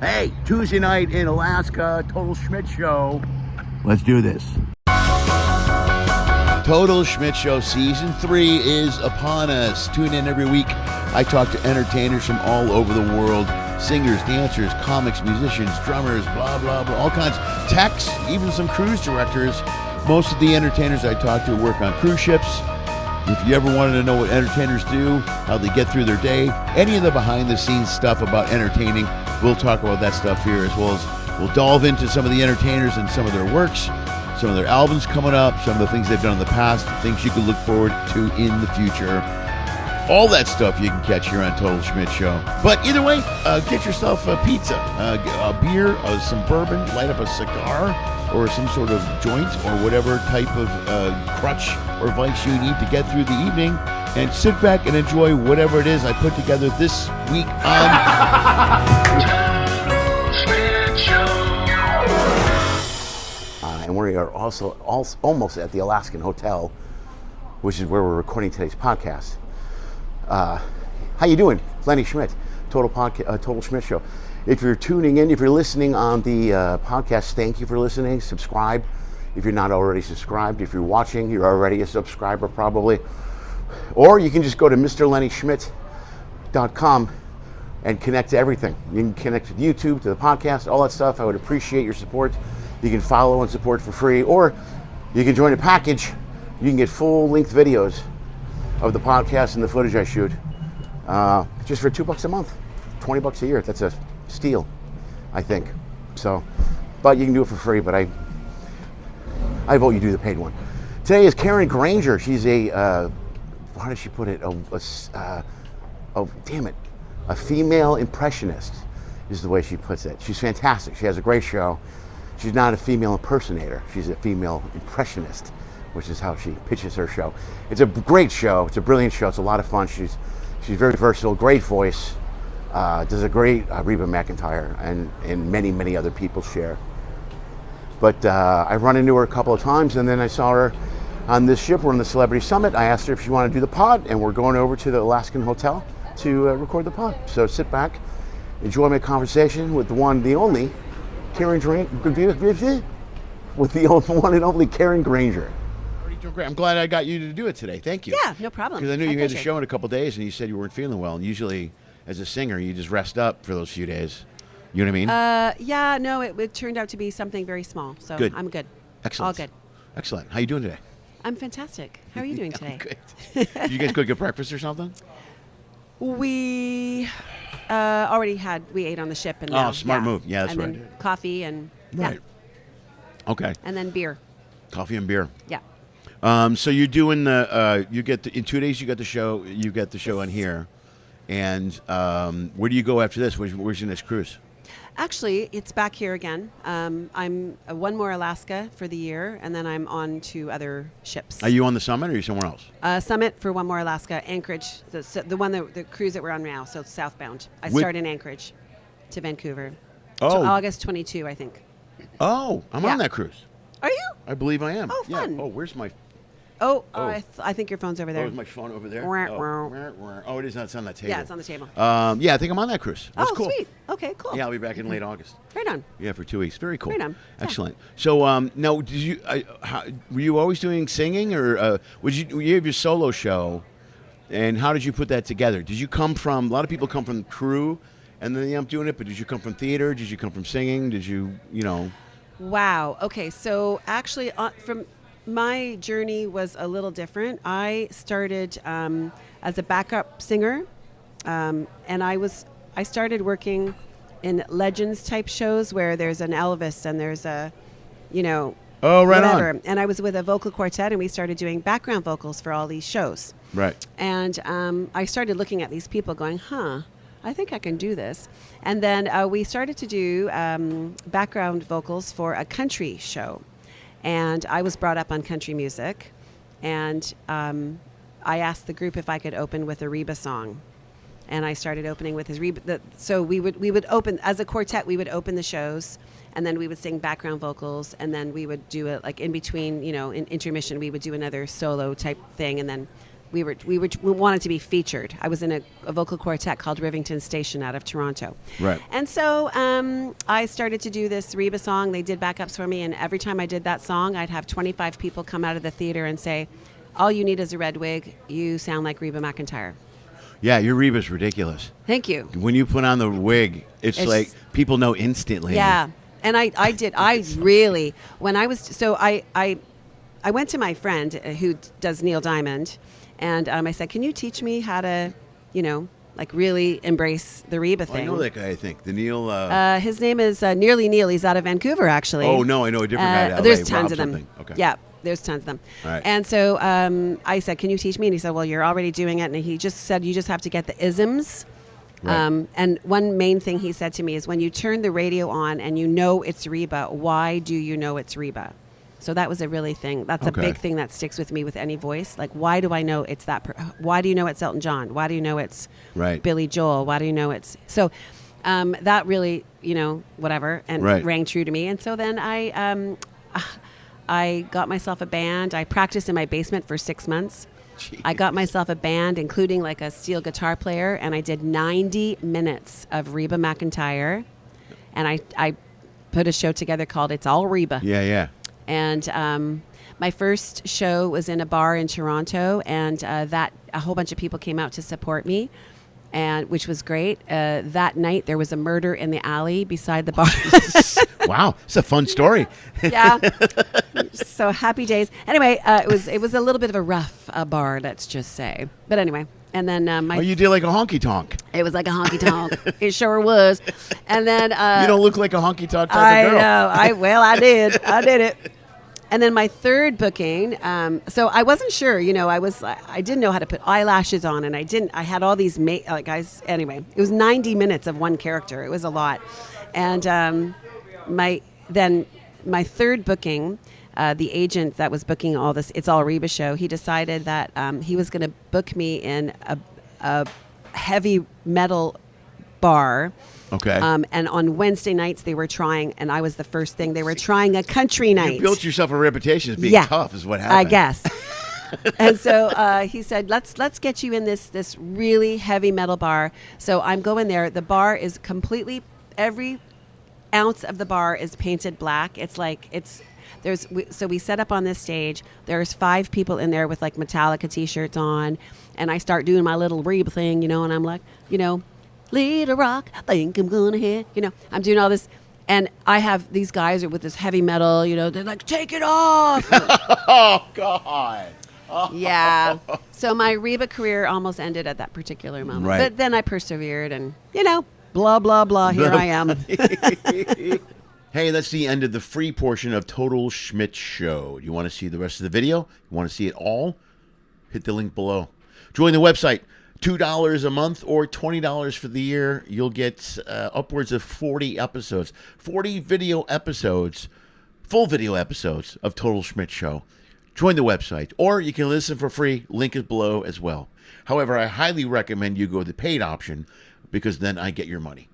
Hey, Tuesday night in Alaska, Total Schmidt Show. Let's do this. Total Schmidt Show Season 3 is upon us. Tune in every week. I talk to entertainers from all over the world. Singers, dancers, comics, musicians, drummers, blah, blah, blah. All kinds. Techs, even some cruise directors. Most of the entertainers I talk to work on cruise ships. If you ever wanted to know what entertainers do, how they get through their day, any of the behind-the-scenes stuff about entertaining, we'll talk about that stuff here, as well as we'll delve into some of the entertainers and some of their works, some of their albums coming up, some of the things they've done in the past, things you can look forward to in the future. All that stuff you can catch here on Total Schmidt Show. But either way, get yourself a pizza, a beer, some bourbon, light up a cigar, or some sort of joint, or whatever type of crutch or vice you need to get through the evening, and sit back and enjoy whatever it is I put together this week on Schmidt Show. And we are also almost at the Alaskan Hotel, which is where we're recording today's podcast. How you doing? Lenny Schmidt, Total Schmidt Show. If you're tuning in, if you're listening on the podcast, thank you for listening. Subscribe if you're not already subscribed. If you're watching, you're already a subscriber probably. Or you can just go to MRLennySchmidt.com and connect to everything. You can connect to YouTube, to the podcast, all that stuff. I would appreciate your support. You can follow and support for free, or you can join a package. You can get full-length videos of the podcast and the footage I shoot just for $2 a month, $20 a year. That's a steal, I think. So, but you can do it for free, but I vote you do the paid one. Today is Karen Graunger. She's a how does she put it? A female impressionist is the way she puts it. She's fantastic. She has a great show. She's not a female impersonator. She's a female impressionist, which is how she pitches her show. It's a great show. It's a brilliant show. It's a lot of fun. She's very versatile, great voice. Does a great Reba McEntire, and many other people share. But I run into her a couple of times, and then I saw her on this ship. We're on the Celebrity Summit. I asked her if she wanted to do the pod, and we're going over to the Alaskan Hotel to record the pod. So sit back, enjoy my conversation with the one, the only, Karen Graunger, with the one and only Karen Graunger. Great. I'm glad I got you to do it today. Thank you. Yeah, no problem. Because I knew you had a show in a couple of days, and you said you weren't feeling well. And usually, as a singer, you just rest up for those few days. You know what I mean? Yeah, no, it turned out to be something very small. So good. I'm good. Excellent. All good. Excellent. How you doing today? I'm fantastic. How are you doing today? Good. Did you guys go get breakfast or something? We we ate on the ship. And smart move. Yeah, that's and right. Then coffee and right. Yeah. Okay. And then beer. Coffee and beer. Yeah. So you're doing the in 2 days you got the show. You got the show on here, and where do you go after this? Where's your next cruise? Actually, it's back here again. I'm one more Alaska for the year, and then I'm on to other ships. Are you on the Summit, or are you somewhere else? Summit for one more Alaska, Anchorage, the cruise that we're on now, so southbound. I start in Anchorage to Vancouver. Oh. To August 22, I think. Oh, I'm on that cruise. Are you? I believe I am. Oh, fun. Yeah. Oh, where's my... I think your phone's over there. Oh, is my phone over there? Oh, it is. It's on that table. Yeah, it's on the table. Yeah, I think I'm on that cruise. That's cool. Sweet. Okay, cool. Yeah, I'll be back in late August. Right on. Yeah, for 2 weeks. Very cool. Right on. Excellent. So, now, did you? Were you always doing singing, or you have your solo show? And how did you put that together? Did you come from? A lot of people come from crew, and then I'm doing it. But did you come from theater? Did you come from singing? Did you? Wow. Okay. So actually, from my journey was a little different. I started as a backup singer, and I started working in Legends type shows where there's an Elvis and there's a, whatever. On. And I was with a vocal quartet, and we started doing background vocals for all these shows. Right. And I started looking at these people, going, I think I can do this. And then we started to do background vocals for a country show. And I was brought up on country music. And I asked the group if I could open with a Reba song. And I started opening with his Reba. So we would open, as a quartet, we would open the shows. And then we would sing background vocals. And then we would do it like in between, in intermission, we would do another solo type thing. And then we wanted to be featured. I was in a vocal quartet called Rivington Station out of Toronto. Right. And so I started to do this Reba song. They did backups for me, and every time I did that song, I'd have 25 people come out of the theater and say, "All you need is a red wig. You sound like Reba McEntire." Yeah, your Reba's ridiculous. Thank you. When you put on the wig, it's like people know instantly. Yeah. And I really, when I was, so I went to my friend who does Neil Diamond, and I said, "Can you teach me how to, like really embrace the Reba thing?" I know that guy, I think. The Neil... his name is Nearly Neil. He's out of Vancouver, actually. Oh, no, I know a different guy out of There's LA, tons of Rob them. something. Okay. Yeah, there's tons of them. All right. And so I said, "Can you teach me?" And he said, "Well, you're already doing it." And he just said, "You just have to get the isms." Right. And one main thing he said to me is, when you turn the radio on and you know it's Reba, why do you know it's Reba? So that was a really thing. That's a big thing that sticks with me with any voice. Like, why do I know it's that? Why do you know it's Elton John? Why do you know it's Billy Joel? Why do you know it's... So that really, whatever, and rang true to me. And so then I got myself a band. I practiced in my basement for 6 months. Jeez. I got myself a band, including like a steel guitar player, and I did 90 minutes of Reba McEntire. And I put a show together called It's All Reba. Yeah, yeah. And my first show was in a bar in Toronto, and a whole bunch of people came out to support me, and which was great. That night there was a murder in the alley beside the bar. Wow, it's a fun story. Yeah. So happy days. Anyway, it was a little bit of a rough bar, let's just say. But anyway, and then you did like a honky tonk. It was like a honky tonk. It sure was. And then you don't look like a honky tonk type of girl. I know. I did. I did it. And then my third booking, so I wasn't sure, I didn't know how to put eyelashes on, and I had all these guys. Anyway, it was 90 minutes of one character. It was a lot. And my third booking, the agent that was booking all this It's All Reba show, he decided that he was going to book me in a heavy metal bar. Okay. And on Wednesday nights they were trying, and I was the first thing, they were trying a country night. You built yourself a reputation as being tough is what happened. I guess. And so he said, let's get you in this really heavy metal bar. So I'm going there. The bar is completely, every ounce of the bar is painted black. It's like, so we set up on this stage. There's 5 people in there with like Metallica t-shirts on, and I start doing my little Reba thing, and I'm like, lead a rock, think I'm gonna hit, I'm doing all this, and I have these guys with this heavy metal, they're like, take it off. Oh God. Oh. Yeah. So my Reba career almost ended at that particular moment. Right. But then I persevered, and blah blah blah, here I am. Hey, that's the end of the free portion of Total Schmidt Show. You want to see the rest of the video? You want to see it all? Hit the link below. Join the website. $2 a month or $20 for the year. You'll get upwards of 40 episodes. 40 video episodes, full video episodes of Total Schmidt Show. Join the website, or you can listen for free. Link is below as well. However, I highly recommend you go the paid option, because then I get your money.